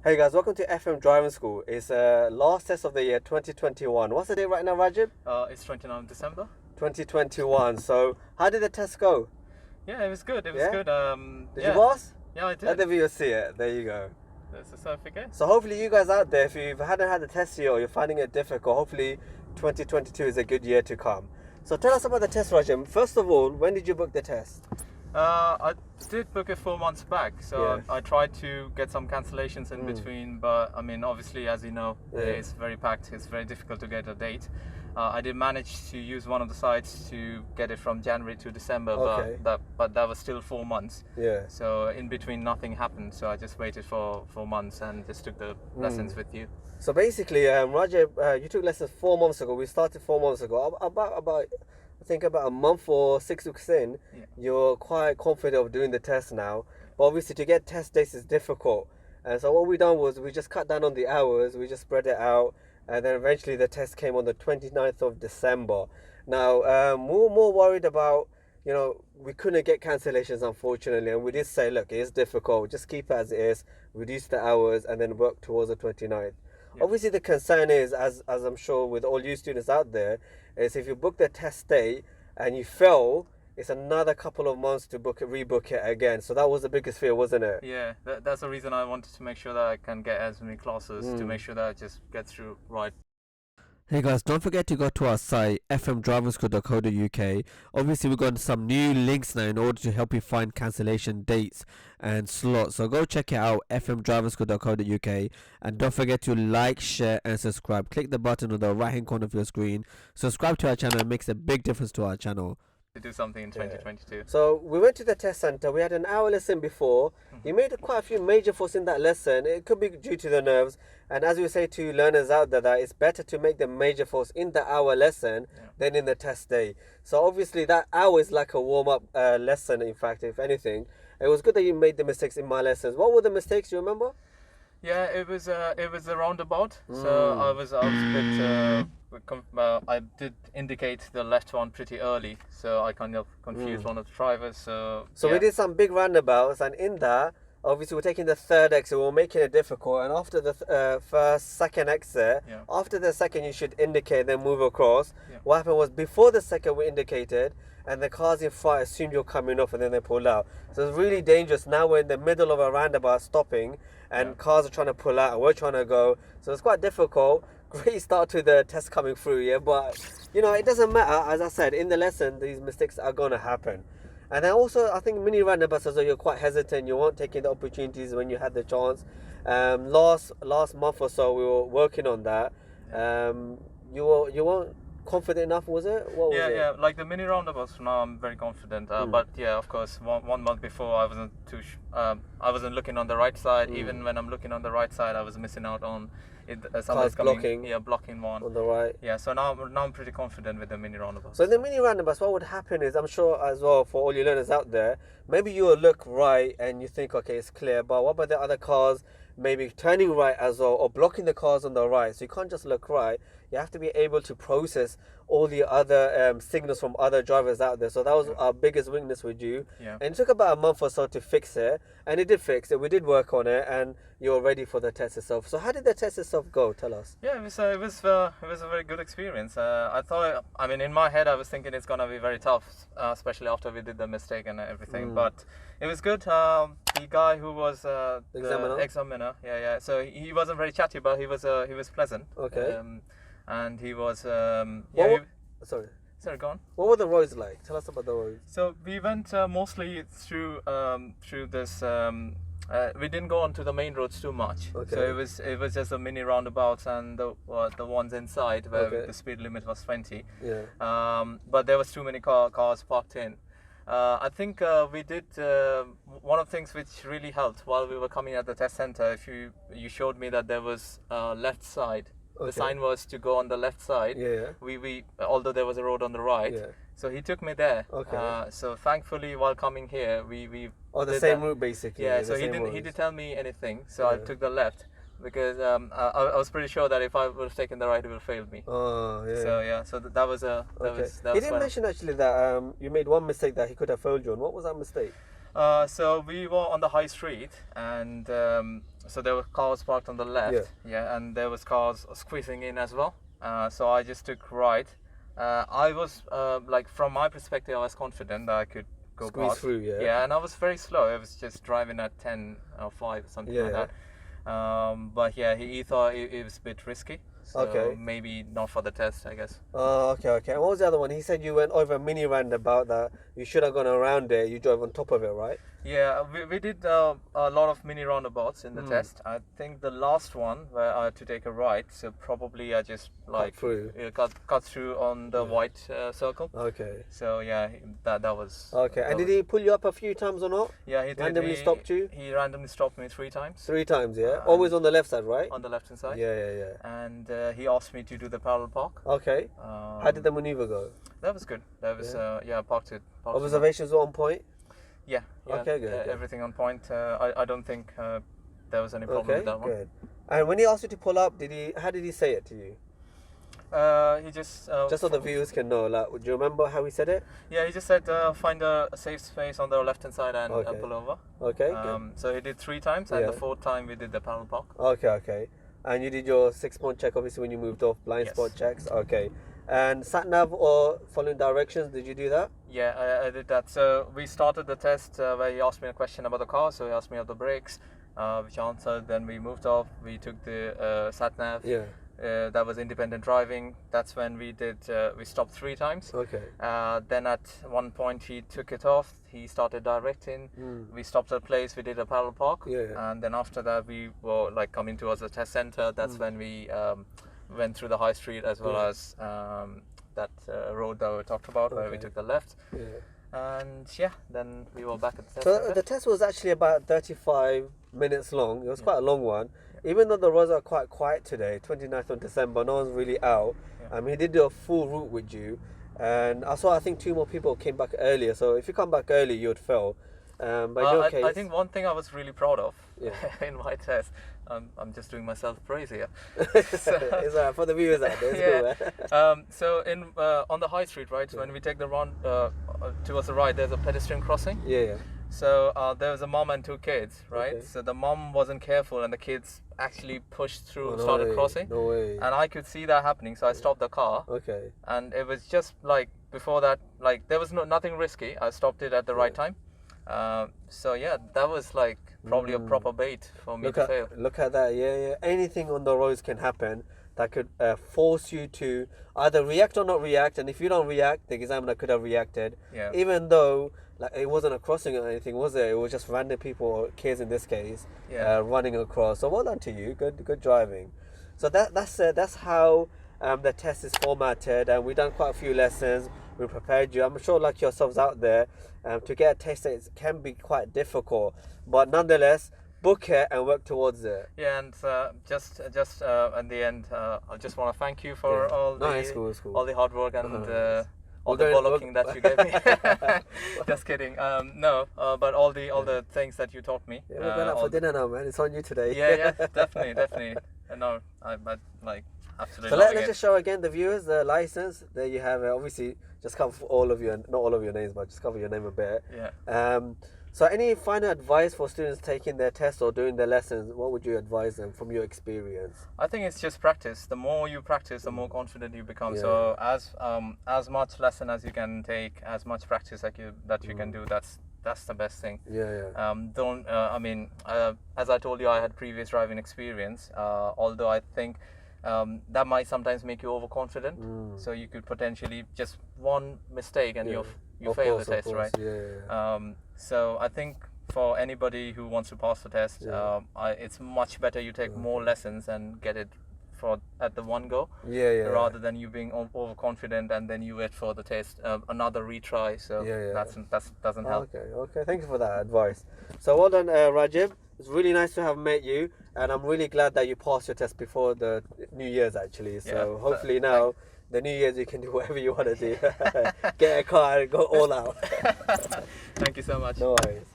Hey guys, welcome to FM Driving School. It's last test of the year 2021. What's the date right now, Rajib? It's 29th December. 2021. So, how did the test go? Yeah, it was good. It was Yeah? good. Did you pass? Yeah, I Let did. the viewers see it. There you go. There's a certificate. So, hopefully, you guys out there, if you hadn't had the test yet or you're finding it difficult, hopefully 2022 is a good year to come. So, tell us about the test, Rajib. First of all, when did you book the test? I did book it 4 months back, so Yeah. I tried to get some cancellations in between, but I mean, obviously, as you know, it's very packed. It's very difficult to get a date. I did manage to use one of the sites to get it from January to December, Okay. but that was still 4 months. Yeah. So in between, nothing happened. So I just waited for 4 months and just took the lessons with you. So basically, Rajib, you took lessons 4 months ago. We started 4 months ago. About I think about a month or 6 weeks in, Yeah. you're quite confident of doing the test now. But obviously, to get test dates is difficult. And so what we done was we just cut down on the hours. We just spread it out, and then eventually the test came on the 29th of December. Now, we were more worried about, we couldn't get cancellations, unfortunately, and we did say, look, it is difficult. Just keep it as it is, reduce the hours, and then work towards the 29th. Yeah. Obviously, the concern is, as I'm sure with all you students out there, is if you book the test date and you fail, it's another couple of months to rebook it again. So that was the biggest fear, wasn't it? Yeah, that's the reason I wanted to make sure that I can get as many classes to make sure that I just get through right. Hey guys, don't forget to go to our site fmdriverschool.co.uk. Obviously, we've got some new links now in order to help you find cancellation dates and slots. So go check it out, fmdriverschool.co.uk, and don't forget to like, share, and subscribe. Click the button on the right hand corner of your screen. Subscribe to our channel. It makes a big difference to our channel. To do something in 2022. So we went to the test center. We had an hour lesson before. You made quite a few major faults in that lesson. It could be due to the nerves. And as we say to learners out there, that it's better to make the major faults in the hour lesson than in the test day. So obviously that hour is like a warm-up lesson. In fact, if anything, it was good that you made the mistakes in my lessons. What were the mistakes? You remember? Yeah, it was a roundabout. So I was a bit. I did indicate the left one pretty early, so I kind of confused one of the drivers. So we did some big roundabouts, and in that, obviously, we're taking the third exit. We're making it difficult, and after the second exit, after the second, you should indicate, then move across. Yeah. What happened was before the second, we indicated, and the cars in front assumed you're coming off, and then they pulled out. So it's really dangerous. Now we're in the middle of a roundabout, stopping, and cars are trying to pull out, and we're trying to go. So it's quite difficult. Great start to the test coming through, yeah, but it doesn't matter. As I said in the lesson, these mistakes are going to happen. And then also, I think mini roundabouts as well, you're quite hesitant. You weren't taking the opportunities when you had the chance. Last month or so, we were working on that. You weren't confident enough, was it? What was it? Yeah. Like the mini roundabouts, now I'm very confident. But yeah, of course, one month before, I wasn't I wasn't looking on the right side. Even when I'm looking on the right side, I was missing out on it. Somebody's coming, blocking one on the right. Yeah, so now I'm pretty confident with the mini roundabouts. So in the mini roundabouts, what would happen is, I'm sure as well for all you learners out there, maybe you will look right and you think, okay, it's clear, but what about the other cars maybe turning right as well, or blocking the cars on the right? So you can't just look right. You have to be able to process all the other signals from other drivers out there. So that was our biggest weakness with you. Yeah. And it took about a month or so to fix it, and it did fix it. We did work on it, and you're ready for the test itself. So how did the test itself go? Tell us. Yeah, it was a very good experience. I thought, I mean, in my head, I was thinking it's gonna be very tough, especially after we did the mistake and everything. But it was good. The guy who was the examiner, So he wasn't very chatty, but he was pleasant. Okay. And he was Sorry, go on. What were the roads like? Tell us about the roads. So we went mostly through this. We didn't go onto the main roads too much. Okay. So it was just the mini roundabouts and the ones inside where the speed limit was 20. Yeah. But there was too many cars parked in. I think we did one of the things which really helped while we were coming at the test center. If you showed me that there was left side. The sign was to go on the left side. Yeah. We although there was a road on the right. Yeah. So he took me there. Okay. So thankfully, while coming here, we the same route basically. Yeah. So he didn't tell me anything. So I took the left because I was pretty sure that if I would have taken the right, it would have failed me. Oh yeah. So yeah. So that was He didn't mention actually that you made one mistake that he could have failed you on. What was that mistake? So we were on the high street, and so there were cars parked on the left, and there was cars squeezing in as well. So I just took right. I was like, from my perspective, I was confident that I could go Squeeze past. through, yeah. Yeah, and I was very slow. I was just driving at 10 or 5 or something like that. But yeah, he thought it was a bit risky. So maybe not for the test, I guess. Okay. And what was the other one? He said you went over a mini roundabout that you should have gone around it. You drove on top of it, right? Yeah, we did a lot of mini roundabouts in the test. I think the last one where I had to take a right, so probably I just like cut through on the white circle. Okay. So yeah, that was. Okay, and did he pull you up a few times or not? Yeah, he did. Randomly stopped you? He randomly stopped me 3 times. 3 times, yeah? Always on the left side, right? On the left hand side. Yeah. And he asked me to do the parallel park. Okay. How did the maneuver go? That was good. That was parked it. Observations were on point? Yeah. Okay, good. Everything on point. I don't think there was any problem with that one. Good. And when he asked you to pull up, how did he say it to you? He just so the viewers can know, like, do you remember how he said it? Yeah, he just said find a safe space on the left hand side and pull over. Okay. Good. So he did 3 times, and the 4th time we did the parallel park. Okay. And you did your 6-point check, obviously, when you moved off, blind spot checks. Okay. And sat nav or following directions, did you do that? Yeah, I did that. So we started the test where he asked me a question about the car. So he asked me about the brakes, which I answered. Then we moved off. We took the sat nav. Yeah. That was independent driving. That's when we stopped 3 times. Okay. Then at one point he took it off. He started directing. We stopped at a place. We did a parallel park. Yeah. And then after that we were like coming towards the test center. That's when we went through the high street as well as that road that we talked about where we took the left. Yeah. And then we were back at the test So center. the test was actually about 35 minutes long. It was quite a long one. Even though the roads are quite quiet today, 29th of December, no one's really out. He did do a full route with you. And I think 2 more people came back earlier. So if you come back early, you would fail. But in your case... I think one thing I was really proud of in my test, I'm just doing myself praise here. It's alright for the viewers out there. So on the high street, right, when we take the round towards the right, there's a pedestrian crossing. Yeah. So there was a mom and 2 kids, right? Okay. So the mom wasn't careful and the kids actually pushed through, started crossing. No way. And I could see that happening, so I stopped the car. Okay. And it was just like, before that, like, there was nothing risky. I stopped it at the right time. So yeah, that was like probably a proper bait for me to fail. Look at that, yeah. Anything on the roads can happen that could force you to either react or not react, and if you don't react, the examiner could have reacted. Yeah. Even though like it wasn't a crossing or anything, was it? It was just random people, or kids in this case, running across. So well done to you. Good driving. So that's how the test is formatted, and we've done quite a few lessons. We prepared you. I'm sure, like yourselves out there, to get a test it can be quite difficult, but nonetheless, book it and work towards it. Yeah, and just at the end, I just want to thank you for all the hard work and all the bollocking that you gave me. Just kidding. But all the things that you taught me. Yeah, we're going out for dinner now, man. It's on you today. Yeah, definitely. No, I like absolutely. So let's just show again the viewers the license. There you have it. Obviously, just cover all of you, not all of your names, but just cover your name a bit. Yeah. So any final advice for students taking their tests or doing their lessons? What would you advise them from your experience? I think it's just practice. The more you practice, the more confident you become. So as much lesson as you can take, as much practice that you can do, that's the best thing. As I told you, I had previous driving experience, although I think that might sometimes make you overconfident. So you could potentially just one mistake and you fail the test, right? So I think for anybody who wants to pass the test, it's much better you take more lessons and get it at the one go, rather than you being overconfident and then you wait for the test, another retry. So that doesn't help. Okay. Thank you for that advice. So well done, Rajib. It's really nice to have met you, and I'm really glad that you passed your test before the New Year's actually. So hopefully now, the New Year's, you can do whatever you want to do. Get a car and go all out. Thank you so much. No worries.